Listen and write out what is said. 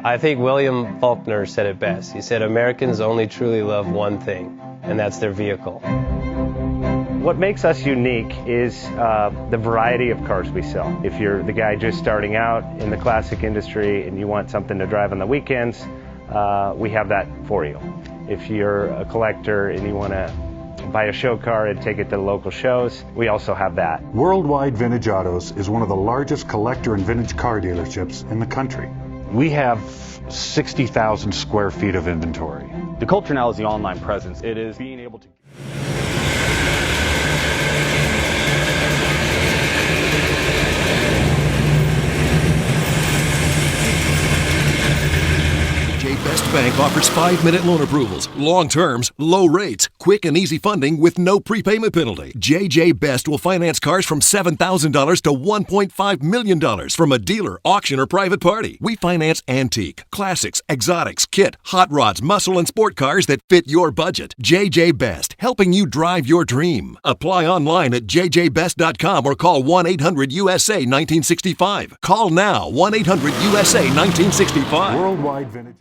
I think William Faulkner said it best. He said, Americans only truly love one thing, and that's their vehicle. What makes us unique is the variety of cars we sell. If you're the guy just starting out in the classic industry and you want something to drive on the weekends, we have that for you. If you're a collector and you want to buy a show car and take it to the local shows, we also have that. Worldwide Vintage Autos is one of the largest collector and vintage car dealerships in the country. We have 60,000 square feet of inventory. The culture now is the online presence. It is being able to... Best Bank offers 5-minute loan approvals, long terms, low rates, quick and easy funding with no prepayment penalty. JJ Best will finance cars from $7,000 to $1.5 million from a dealer, auction, or private party. We finance antique, classics, exotics, kit, hot rods, muscle, and sport cars that fit your budget. JJ Best, helping you drive your dream. Apply online at jjbest.com or call 1-800-USA-1965. Call now, 1-800-USA-1965. Worldwide Vintage